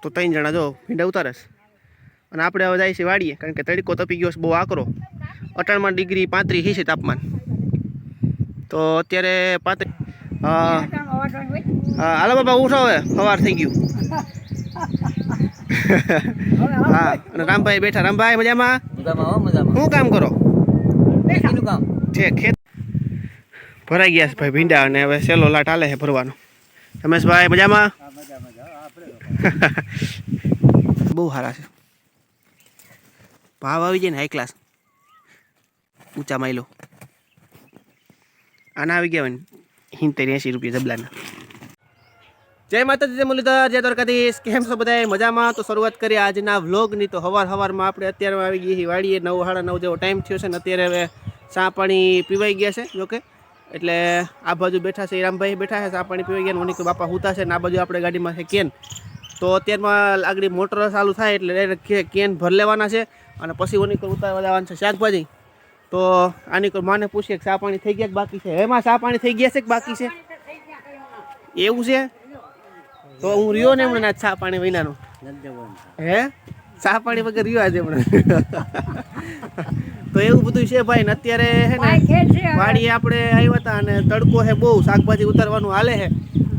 તો 3 જણા જો ભીંડા ઉતારે છે અને આપણે હવે જાય છે વાડીએ, કારણ કે તડકો તપી ગયો છે બહુ આકરો. 58 ડિગ્રી 35 છે તાપમાન. તો અત્યારે 35 હાલો બાબા ઉઠો, હવે સવાર થઈ ગયું. હા, અને રામભાઈ બેઠા. રામભાઈ મજામાં? શું કામ કરો? છે ખેત ભરાઈ ગયા છે ભાઈ ભીંડા, અને હવે સેલો લાટ હાલે છે ભરવાનો. રમેશભાઈ મજામાં? બહુ સારા છે. ભાવ આવી જાય ને હાઈ ક્લાસ, ઊંચા માઇલો. આના આવી ગયા હોય ને 70-80 રૂપિયા જબલાના. જય માતાજી, જય મુરલીધર, જય દ્વારકાધીશ. કેમ છો બધા? મજામાં? તો શરૂઆત કરીએ આજના વ્લોગની. તો સવારમાં આપણે અત્યારે આવી ગઈ વાડીએ. 9:30 જેવો ટાઈમ થયો છે ને અત્યારે હવે ચા પાણી પીવાઈ ગયા છે. જોકે એટલે આ બાજુ બેઠા છે રામભાઈ, બેઠા છે, ચા પાણી પીવાઈ ગયા. ઓની બાપા હુતા છે ને આ બાજુ આપણે ગાડીમાં છે કેન. તો અત્યારમાં આગળ મોટર ચાલુ થાય એટલે ડાયરેક્ટ કેન ભર લેવાના છે અને પછી ઓની ઉતારવા જવાનું છે શાકભાજી. તો આની કોઈ માને પૂછીએ કે ચા પાણી થઈ ગયા કે બાકી છે? એમાં ચા પાણી થઈ ગયા છે કે બાકી છે? એવું છે? તો હું રહ્યો ને હમણાં ચા પાણી વિનાનું. હે, ચા પાણી વગર રહ્યો આજે હમણાં. તો એવું બધું છે ભાઈ ને અત્યારે હે ને વાડીએ આપણે આવ્યા હતા અને તડકો છે બહુ, શાકભાજી ઉતારવાનું હાલે છે.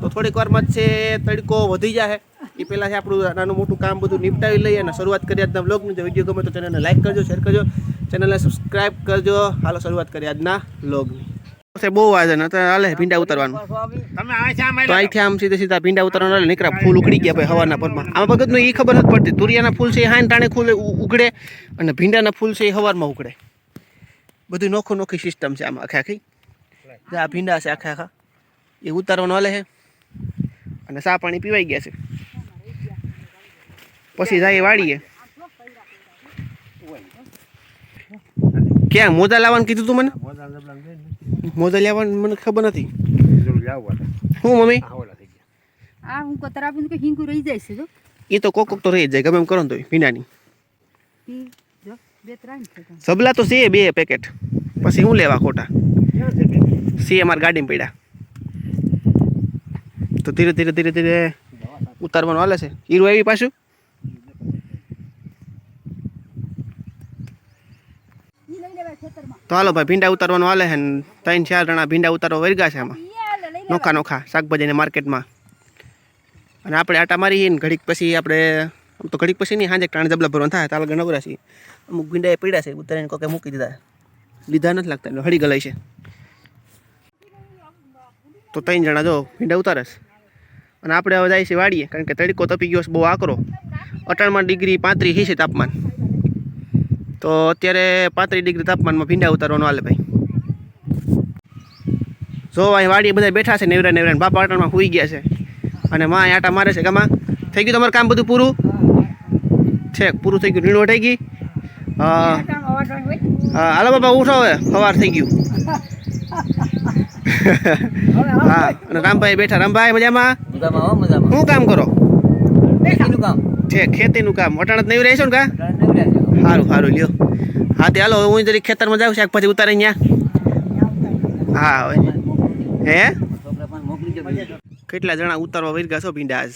તો થોડીક વારમાં જ છે તડકો વધી જાય. એ પહેલાં આપણું નાનું મોટું કામ બધું નિપટાવી લઈએ અને શરૂઆત કરીએ આજના વ્લોગની. જો વિડીયો ગમે તો ચેનલને લાઈક કરજો, શેર કરજો, ચેનલને સબસ્ક્રાઈબ કરજો. હાલો શરૂઆત કરીએ આજના વ્લોગની. બહુ આજે હાલે ભીંડા ઉતારવાનું. તો અહીંથી આમ સીધા ભીંડા ઉતારવાનું નીકળ્યા. ફૂલ ઉગડી ગયા ભાઈ હવારના પરમાં. આમાં વખતનું એ ખબર નથી પડતી. તુરિયાના ફૂલ છે એ હાન ટાણે ફૂલ ઉગડે અને ભીંડાના ફૂલ છે એ સવારમાં ઉગડે. બધું નોખી સિસ્ટમ છે આમાં આખી. આ ભીંડા છે આખા એ ઉતારવાનું હાલે છે અને ચા પાણી પીવાઈ ગયા છે. પછી જાય વાડીએ. ક્યાં મોજા લાવવાનું કીધું તું મને? મોજા લેવાનું મને ખબર નથી. હું મમ્મી એ તો કોક તો રહી જાય ગમે એમ કરો ને તો ભીંડાની સબલા તો છે 2 પેકેટ. પછી હું લેવા ખોટા છે અમારી ગાડીમાં પડ્યા. તો ધીરે ધીરે ઉતારવાનું હાલે છે. હીરો આવી પાછું. તો હાલો ભાઈ ભીંડા ઉતારવાનું હાલે છે ને 3-4 જણા ભીંડા ઉતારવા વર્ગા છે આમાં. નોખા શાકભાજીને માર્કેટમાં. અને આપણે આટા મારી ને ઘડીક પછી આપણે આમ તો ઘડીક પછી નહીં, સાંજે ટાણે જબલા ભરવાનું થાય. તાલ નવરા છીએ. અમુક ભીંડા એ પડ્યા છે ઉતારીને કોકે મૂકી દીધા. લીધા નથી લાગતા એટલે હળી ગલાય છે. તો 3 જણા જો ભીંડા ઉતારે છે અને આપણે હવે જાય છે વાડીએ, કારણ કે તડકો તપી ગયો છે બહુ આકરો. 58 ડિગ્રી 35 છે તાપમાન. તો અત્યારે 35 ડિગ્રી તાપમાનમાં ભીંડા ઉતારવાનું હાલે ભાઈ. જો અહીં વાડીએ બધા બેઠા છે નેવરા બાપા આટામાં સુઈ ગયા છે અને માં આટા મારે છે. ગામાં થઈ ગયું તમારું કામ બધું પૂરું છે? પૂરું થઈ ગયું. નીણું થઈ ગઈ. હા હાલો બાપા ઉઠો, હવે સવાર થઈ ગયું. હા, અને રામભાઈ બેઠા. રામભાઈ મજામાં? શું કામ કરો? છે ખેતીનું કામ. અટાણ જ નહીં રહેશો ને કા? સારું લ્યો. હા તે હાલો હું જરી ખેતરમાં જાઉં શાકભાજી ઉતારે અહીંયા. હા હે કેટલા જણા ઉતારવા વર્ગા છો ભીંડા આજ?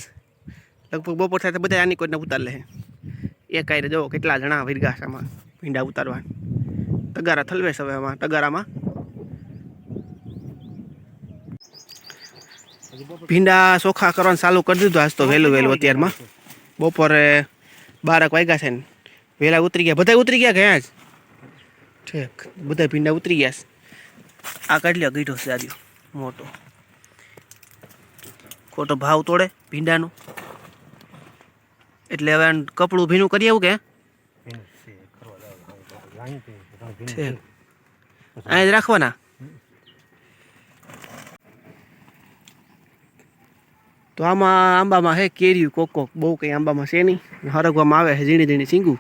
લગભગ બપોર થાય તો બધા આની કોઈને ઉતાર લે. એક આયરે જો કેટલા જણા વર્ગા છે આમાં ભીંડા ઉતારવા. તગારા થલવેશ હવે આમાં તગારામાં ભીંડા ચોખા કરવાનું ચાલુ કરી દીધું આજ તો વહેલું અત્યારમાં. બપોરે 12 વાગ્યા છે ને વહેલા ઉતરી ગયા. બધા ઉતરી ગયા ગયા જ ઠીક. બધા ભીંડા ઉતરી ગયા છે. આ કાઢ લ્યો ગીઠો છે આર્યો મોટો. ખોટો ભાવ તોડે ભીંડાનો એટલે હવે કપડું ભીનું કરી આવું કે અહીં જ રાખવાના. તો આમાં આંબામાં હે કેરીયું કોક બહુ કંઈ આંબામાં છે નહીં. હરગવામાં આવે છે ઝીણી સીંગું.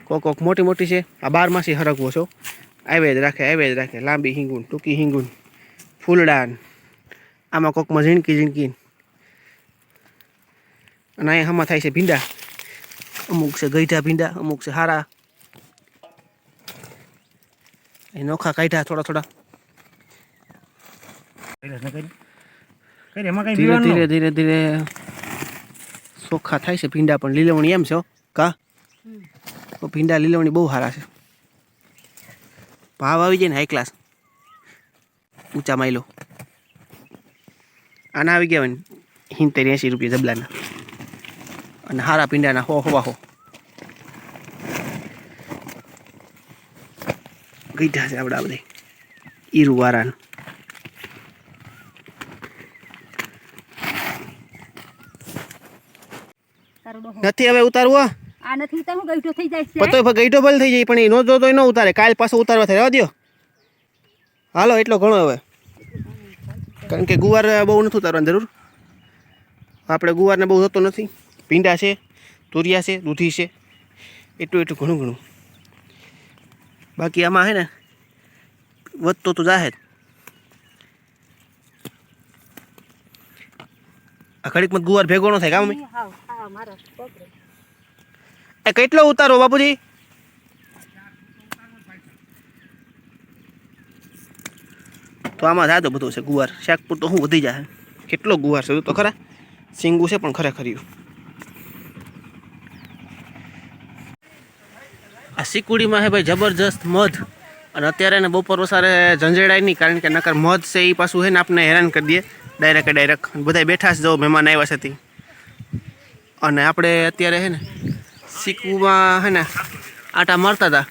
કોક મોટી છે. આ 12 હરગવો છો. આવે જ રાખે. લાંબી હિંગુન, ટૂંકી હિંગુન, ફૂલડાન. આમાં કોકમાં ઝીણકી. અને અહીંયા આમાં થાય છે ભીંડા. અમુક છે ગઈઢા ભીંડા, અમુક છે હારા. એ નોખા કાઢ્યા થોડા. ધીરે ચોખ્ખા થાય છે ભીંડા, પણ લીલવણી એમ છે હો કા તો ભીંડા લીલવણી બહુ સારા છે. ભાવ આવી જાય ને હાઈ ક્લાસ ઊંચા માયલો. આના આવી ગયા હોય ને 70-80 રૂપિયા જબલાના, અને હારા ભીંડાના 100 ગઈઢા છે આપણા બધે ઈરું વાળાનું. નથી હવે ઉતારવો આ નથી તો હું ગઈઠો થઈ જાય છે. પતો ગઈઠો ભલે થઈ જાય, પણ એ નો જો તો ન ઉતારે. કાલ પાછો ઉતારવા થાય, રહેવા દ્યો. હાલો એટલો ઘણો હવે, કારણ કે ગુવાર બહુ નથી ઉતારવાની જરૂર. આપણે ગુવારને બહુ થતો નથી. ભીંડા છે, તુરિયા છે, દૂધી છે, એટલું ઘણું ઘણું. બાકી આમાં હે ને વધતો તો જાહે. આ ઘડીકમાં ગુવાર ભેગો ન થાય કામ. એ કેટલો ઉતારો બાપુજી? તો આમાં જાદો બધું છે ગુવાર. શાકપુર તો શું વધી જાય. કેટલો ગુવાર છે તો ખરા. સિંગું છે પણ ખરેખર આ સિકુડીમાં છે ભાઈ જબરજસ્ત મધ. અને અત્યારે એને બપોર વસારે ઝંઝેડાય નહીં, કારણ કે નકર મધ છે એ પાછું છે ને આપણે હેરાન કરી દઈએ ડાયરેક્ટ. બધા બેઠા જ જો મહેમાન આવ્યા છે. અને આપણે અત્યારે છે ને સિકુમાં છે ને આટા મારતા હતા,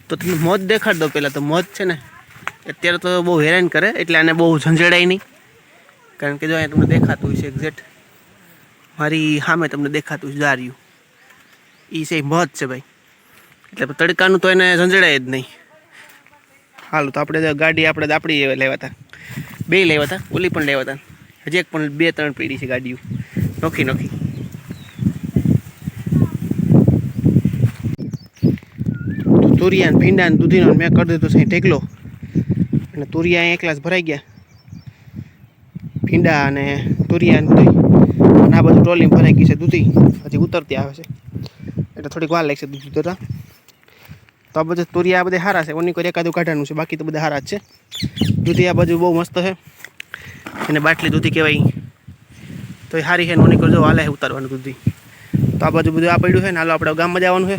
તો તમે મધ દેખાડ દો પહેલાં. તો મધ છે ને અત્યારે તો બહુ હેરાન કરે, એટલે આને બહુ ઝંઝેડાય નહીં. કારણ કે જો અહીંયા તમને દેખાતું હોય છે એક્ઝેક્ટ મારી સામે તમને દેખાતું છે જાર્યું, એ છે મધ છે ભાઈ. એટલે તડકાનું તો એને ઝંઝેડાય જ નહીં. હાલું તો આપણે ગાડી આપણી લેવા હતા, 2 લેવા હતા, ઓલી પણ લેવા હતા. હજી એક પણ 2-3 પીડી છે ગાડીઓ નોખી. તુરિયા ભીંડા ને દૂધીનો મેં કરી દીધો છે ઢેકલો. અને તુરિયા એકલા જ ભરાઈ ગયા, ભીંડા અને તુરિયા ને દૂધી. અને આ બધું ટ્રોલી ભરાઈ ગઈ છે દૂધી, હજી ઉતરતી આવે છે એટલે થોડીક વાર લાગશે દૂધ ઉતરતા. તો આ બધું તુરિયા આ બધા સારા છે. ઓની કોઈ એકાદું કાઢવાનું છે, બાકી તો બધા સારા જ છે. દૂધી આ બાજુ બહુ મસ્ત છે, એને બાટલી દૂધી કહેવાય. તો એ સારી છે ને ઓની કરજો હાલે ઉતારવાનું દૂધી. તો આ બાજુ બધું આ પડ્યું છે ને. હાલો આપણે ગામમાં જવાનું છે.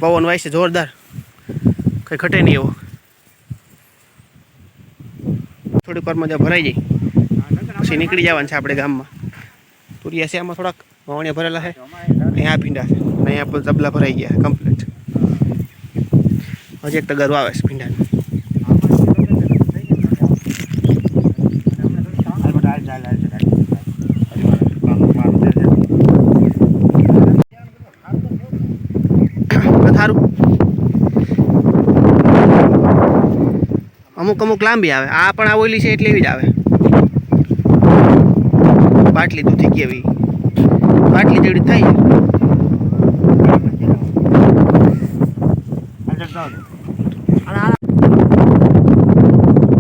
પવન વાય છે જોરદાર, કંઈ ઘટે નહીં એવો. થોડીક વારમાં જ્યાં ભરાઈ જાય પછી નીકળી જવાનું છે આપણે ગામમાં. તુરિયા છે આમાં થોડાક વાવણિયા ભરેલા છે, અહીંયા ભીંડા છે, અહીંયા પણ જબલા ભરાઈ ગયા કમ્પ્લીટ. હજી એક તગારું આવે છે ભીંડાનું. સારું અમુક લાંબી આવે. આ પણ આ ઓઈલી છે એટલે એવી જ આવે. બાટલી દૂધી કેવી બાટલી જેવડી થાય.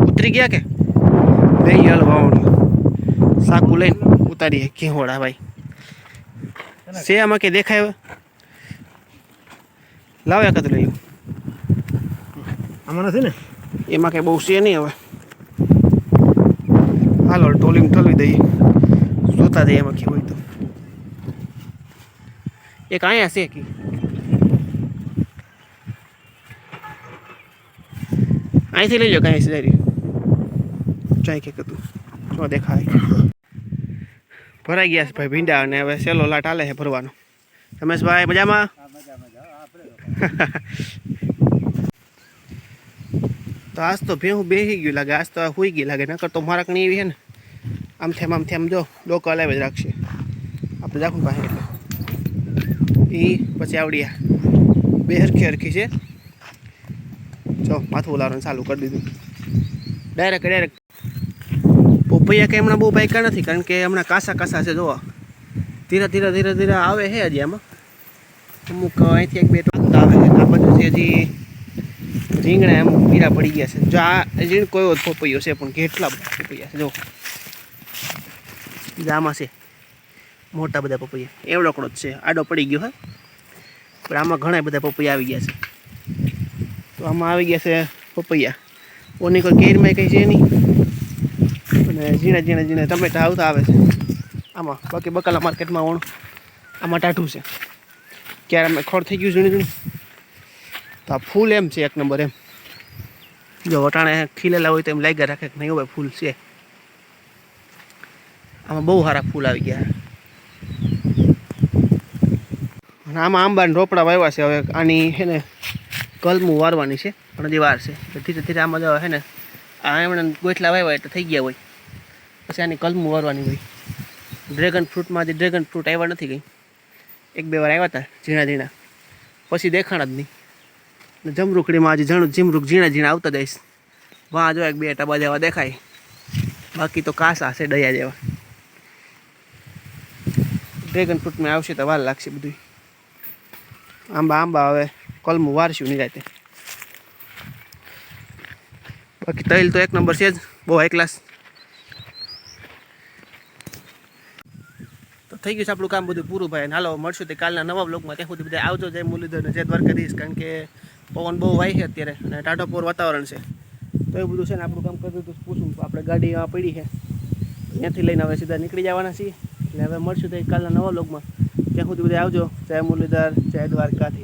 ઉતરી ગયા કે બે હાલ વાવણી સાકું લઈને ઉતારીએ ઘેહોડા ભાઈ. છે આમાં કે દેખાય લાવ્યા કદ લઈ આમાં નથી ને, એમાં કંઈ બહુ છે નહીં. હવે હાલો ટોલીમાં ઠલવી દઈએ, જોતા દઈએ એમાં કેવું હોય તો. એક અહીંયા છે કે અહીંથી લઈ લો કાંઈ સિધારી ચાય કે હતું શું દેખાય. ભરાઈ ગયા છે ભાઈ ભીંડા, અને હવે સેલો લાટ હાલે છે ભરવાનો. રમેશભાઈ મજામાં? તો આજ તો ભેહું બેસી ગયું લાગે, આજ તો સુઈ ગઈ લાગે. નકર તો મારા કણી એવી છે ને આમથી આમ જો ડોકા લાવે જ રાખશે આપણે રાખું પાસે. એટલે એ પછી આવડ્યા બે હરખી છે. જો માથું ઉલારવાનું ચાલુ કરી દીધું ડાયરેક્ટ. પોપૈયા કે હમણાં બહુ પાક્યા નથી, કારણ કે હમણાં કાસા છે. જોવા ધીરે આવે છે હજી આમાં. અમુક અહીંથી 1-2 ટોક આવે છે. આ બધું છે હજી રીંગણા અમુક પીરા પડી ગયા છે. જો આ રીંગ કોઈ પોપૈયો છે, પણ કેટલા બધા પોપૈયા છે. જો આમાં છે મોટા બધા પપૈયા, એવડોકડો જ છે, આડો પડી ગયો. હા, પણ આમાં ઘણા બધા પપૈયા આવી ગયા છે. તો આમાં આવી ગયા છે પપૈયા. ઓની કોઈ કેરીમાં કંઈ છે નહીં, અને ઝીણા ટમેટા આવતા આવે છે. આમાં બાકી બકાલા માર્કેટમાં ઓણ આમાં ટાઢું છે ક્યારે અમે ખોળ થઈ ગયું ઝીણી ઝીણી તો આ ફૂલ એમ છે એક નંબર એમ જો વટાણે ખીલેલા હોય તો એમ લાગ્યા રાખે કે નહીં હવે ફૂલ છે આમાં બહુ સારા ફૂલ આવી ગયા અને આમાં આંબાના રોપડા વાવ્યા છે હવે આની છે ને કલમું વારવાની છે પણ હજી વાર છે ધીરે ધીરે આમાં જો છે ને આ એમણે ગોઠલા વાવ્યા એટલે થઈ ગયા હોય પછી આની કલમું વારવાની હોય ડ્રેગન ફ્રૂટમાં હજી ડ્રેગન ફ્રૂટ આવ્યા નથી કંઈ 1-2 વાર આવ્યા હતા ઝીણા ઝીણા પછી દેખાણા જ નહીં ને જમરૂખડીમાં હજી જીમરૂખ ઝીણા ઝીણા આવતા જઈશ વાં જો 1-2 ટબા જેવા દેખાય બાકી તો કાસા છે દયા જેવા ડ્રેગન ફ્રૂટમાં આવશે તો વાર લાગશે બધું આંબા હવે કલમું વારશું નિરાતે બાકી તૈલ તો 1 નંબર છે જ બહુ હાઈ ક્લાસ તો થઈ ગયું છે આપણું કામ બધું પૂરું ભાઈ હાલો મળશું તે કાલના નવા બ્લોગમાં ત્યાં સુધી બધા આવજો જય મુરલીધર જય દ્વારકાધીશ કારણ કે પવન બહુ વાય છે અત્યારે અને ટાઢોપોર વાતાવરણ છે તો એ બધું છે ને આપણું કામ કરતું હતું પૂછું આપણે ગાડી પડી છે ત્યાંથી લઈને હવે સીધા નીકળી જવાના છીએ એટલે હવે મળશું તે કાલના નવા બ્લોગમાં ત્યાં સુધી બધા આવજો જય મુરલીધર જય દ્વારકાધીશ